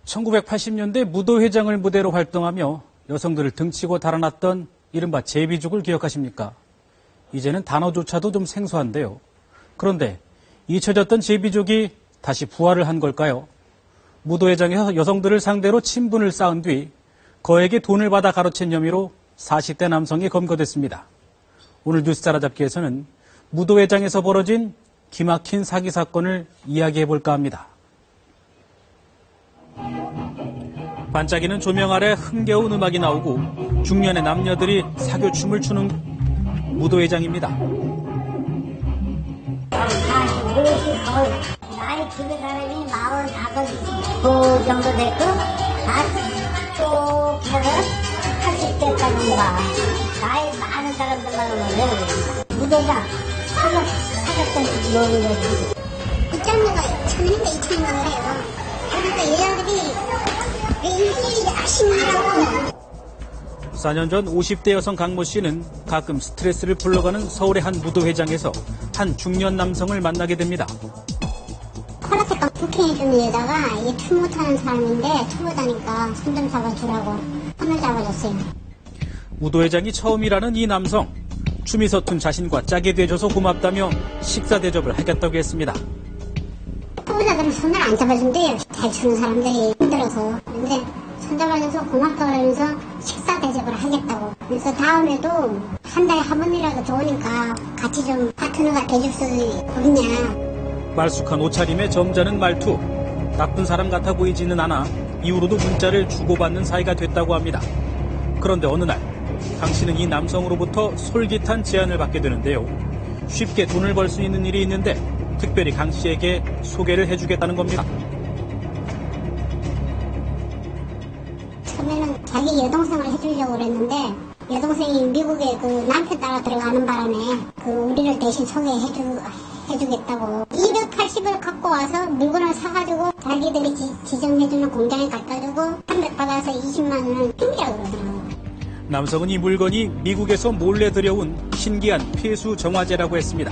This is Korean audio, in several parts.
1980년대 무도회장을 무대로 활동하며 여성들을 등치고 달아났던 이른바 제비족을 기억하십니까? 이제는 단어조차도 좀 생소한데요. 그런데 잊혀졌던 제비족이 다시 부활을 한 걸까요? 무도회장에서 여성들을 상대로 친분을 쌓은 뒤 거액의 돈을 받아 가로챈 혐의로 40대 남성이 검거됐습니다. 오늘 뉴스 따라잡기에서는 무도회장에서 벌어진 기막힌 사기 사건을 이야기해볼까 합니다. 반짝이는 조명 아래 흥겨운 음악이 나오고 중년의 남녀들이 사교춤을 추는 무도회장입니다. 나이 집에 사람이 45, 그 정도 됐고 다쭉 해서 80대까지 와. 나이 많은 사람들만 오는데 무도회장 사격전 모으는 거지. 입장료가 1,000원인가 2,000원인가 그래요. 그러니까 여자들이 왜 일일이 아쉽냐고. 4년 전 50대 여성 강모 씨는 가끔 스트레스를 풀러가는 서울의 한 무도회장에서 한 중년 남성을 만나게 됩니다. 콜라텍감 부킹해주는 여자가 이게 춤 못하는 사람인데 초보자니까 손 좀 잡아주라고 손을 잡아줬어요. 무도회장이 처음이라는 이 남성, 춤이 서툰 자신과 짜게 돼줘서 고맙다며 식사 대접을 하겠다고 했습니다. 초보자들은 손을 안 잡아준대요. 잘 추는 사람들이 힘들어서. 근데 손 잡아줘서 고맙다 그러면서 식사 대접을 하겠다고. 그래서 다음에도 한 달에 한 번이라도 좋으니까 같이 좀 파트너가 돼줄 수 없냐. 말쑥한 옷차림에 점잖은 말투, 나쁜 사람 같아 보이지는 않아 이후로도 문자를 주고받는 사이가 됐다고 합니다. 그런데 어느 날 강 씨는 이 남성으로부터 솔깃한 제안을 받게 되는데요. 쉽게 돈을 벌 수 있는 일이 있는데 특별히 강 씨에게 소개를 해주겠다는 겁니다. 처음에는 자기 여동생을 해주려고 그랬는데 여동생이 미국에 그 남편 따라 들어가는 바람에 그 우리를 대신 소개해주겠다고 280을 갖고 와서 물건을 사가지고 자기들이 지정해주는 공장에 갖다주고 300 받아서 20만 원을 줍이라고 그러더라고요. 남성은 이 물건이 미국에서 몰래 들여온 신기한 폐수 정화제라고 했습니다.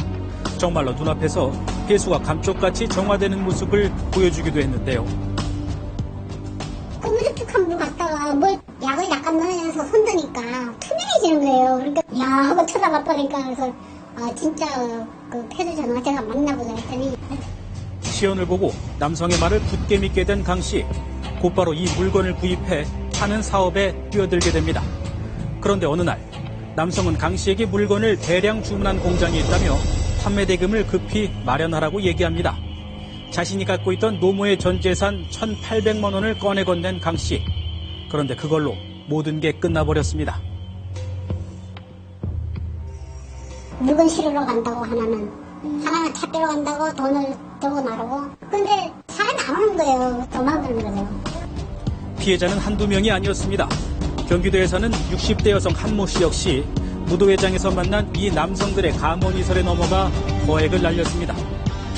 정말로 눈앞에서 폐수가 감쪽같이 정화되는 모습을 보여주기도 했는데요. 끈적한 물 갖다가 뭘 약을 약간 넣어서 흔드니까 투명해지는 거예요. 그러니까 야 하고 쳐다봤더니까 그래서 진짜 그 폐수 정화제가 맞나 보다 했더니 시연을 보고 남성의 말을 굳게 믿게 된 강 씨. 곧바로 이 물건을 구입해 파는 사업에 뛰어들게 됩니다. 그런데 어느 날 남성은 강 씨에게 물건을 대량 주문한 공장이 있다며 판매 대금을 급히 마련하라고 얘기합니다. 자신이 갖고 있던 노모의 전 재산 1,800만 원을 꺼내 건넨 강 씨. 그런데 그걸로 모든 게 끝나버렸습니다. 물건 실으러 간다고 하나는 차 빼러 간다고 돈을 들고 나르고 근데 사람이 안 오는 거예요. 도망가는 거죠. 피해자는 한두 명이 아니었습니다. 경기도에서는 60대 여성 한모 씨 역시 무도회장에서 만난 이 남성들의 감언이설에 넘어가 거액을 날렸습니다.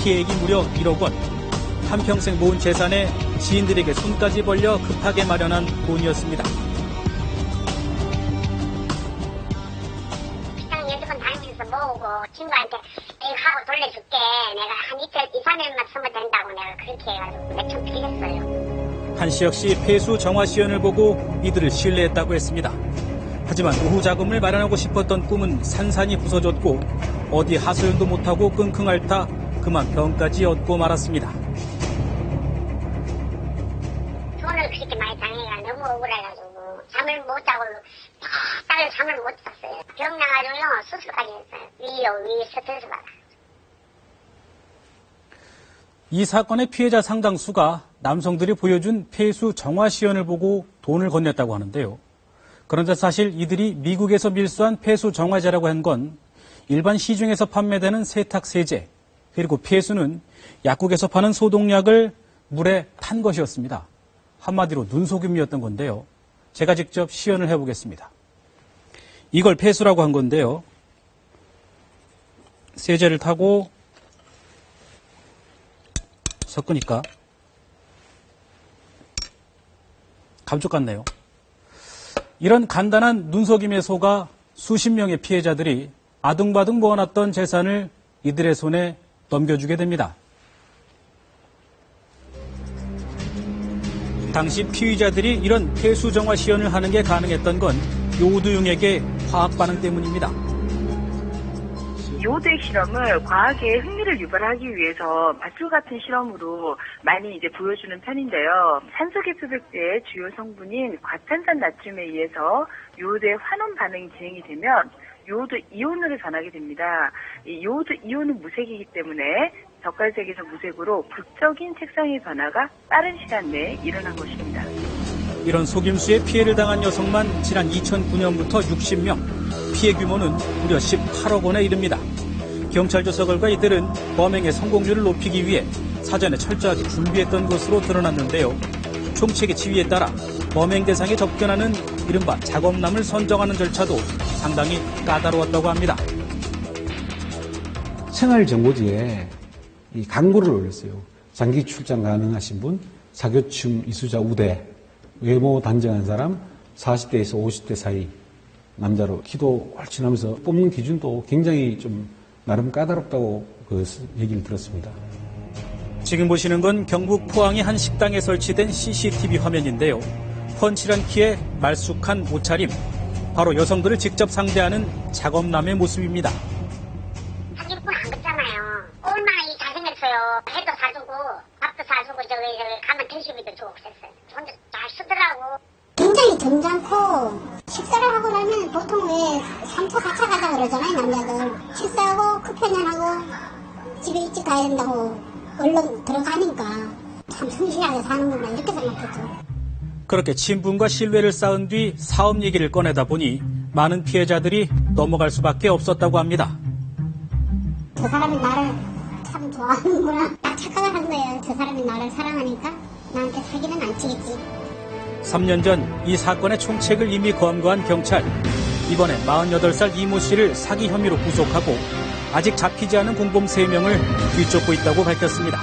피해액이 무려 1억 원. 한평생 모은 재산에 지인들에게 손까지 벌려 급하게 마련한 돈이었습니다. 직장 여러 번 다니면서 모으고 친구한테 이거 하고 돌려줄게. 내가 한 이틀, 2, 3일만 쓰면 된다고 내가 그렇게 해가지고 몇천 빌렸어요. 한 씨 역시 폐수 정화 시연을 보고 이들을 신뢰했다고 했습니다. 하지만 노후 자금을 마련하고 싶었던 꿈은 산산이 부서졌고 어디 하소연도 못하고 끙끙 앓다 그만 병까지 얻고 말았습니다. 돈을 그렇게 많이 당해가 너무 억울해가지고 잠을 못 자고 딸 잠을 못 잤어요. 병 나가지고요 수술까지 했어요. 위 스트레스 받아. 이 사건의 피해자 상당수가 남성들이 보여준 폐수 정화 시연을 보고 돈을 건넸다고 하는데요. 그런데 사실 이들이 미국에서 밀수한 폐수 정화제라고 한 건 일반 시중에서 판매되는 세탁세제, 그리고 폐수는 약국에서 파는 소독약을 물에 탄 것이었습니다. 한마디로 눈속임이었던 건데요. 제가 직접 시연을 해보겠습니다. 이걸 폐수라고 한 건데요. 세제를 타고 섞으니까 감쪽 같네요. 이런 간단한 눈속임에 속아 수십 명의 피해자들이 아둥바둥 모아놨던 재산을 이들의 손에 넘겨주게 됩니다. 당시 피의자들이 이런 폐수 정화 시연을 하는 게 가능했던 건 요오드용액의 화학 반응 때문입니다. 요오드액 실험을 과학의 흥미를 유발하기 위해서 밧줄 같은 실험으로 많이 이제 보여주는 편인데요. 산소계수백제의 주요 성분인 과탄산 나트륨에 의해서 요오드의 환원 반응이 진행이 되면 요오드 이온으로 변하게 됩니다. 이 요오드 이온은 무색이기 때문에 젓갈색에서 무색으로 극적인 색상의 변화가 빠른 시간 내에 일어난 것입니다. 이런 속임수에 피해를 당한 여성만 지난 2009년부터 60명, 피해 규모는 무려 18억 원에 이릅니다. 경찰 조사 결과 이들은 범행의 성공률을 높이기 위해 사전에 철저하게 준비했던 것으로 드러났는데요. 총책의 지휘에 따라 범행 대상에 접견하는 이른바 작업남을 선정하는 절차도 상당히 까다로웠다고 합니다. 생활정보지에 이 광고를 올렸어요. 장기 출장 가능하신 분, 사교충 이수자 우대, 외모 단정한 사람, 40대에서 50대 사이 남자로 키도 헐친하면서 뽑는 기준도 굉장히 좀 나름 까다롭다고 그 얘기를 들었습니다. 지금 보시는 건 경북 포항의 한 식당에 설치된 CCTV 화면인데요. 훤칠한 키에 말쑥한 옷차림, 바로 여성들을 직접 상대하는 작업남의 모습입니다. 사기꾼 안 같잖아요. 얼마나 잘생겼어요. 해도 사주고 밥도 사주고 저기 가면 등심이도 주고 그랬어요. 혼자 잘 쓰더라고. 굉장히 점잖고 식사를 하고 나면 보통 왜 3차 4차 가자 그러잖아요 남자들. 식사하고 커피 한잔하고 집에 일찍 가야 된다고 얼른 들어가니까 참 성실하게 사는구나 이렇게 생각했죠. 그렇게 친분과 신뢰를 쌓은 뒤 사업 얘기를 꺼내다 보니 많은 피해자들이 넘어갈 수밖에 없었다고 합니다. 저 사람이 나를 참 좋아하는구나. 딱 착각을 한 거예요. 저 사람이 나를 사랑하니까 나한테 사기는 안 치겠지. 3년 전 이 사건의 총책을 이미 검거한 경찰. 이번에 48살 이모 씨를 사기 혐의로 구속하고 아직 잡히지 않은 공범 3명을 뒤쫓고 있다고 밝혔습니다.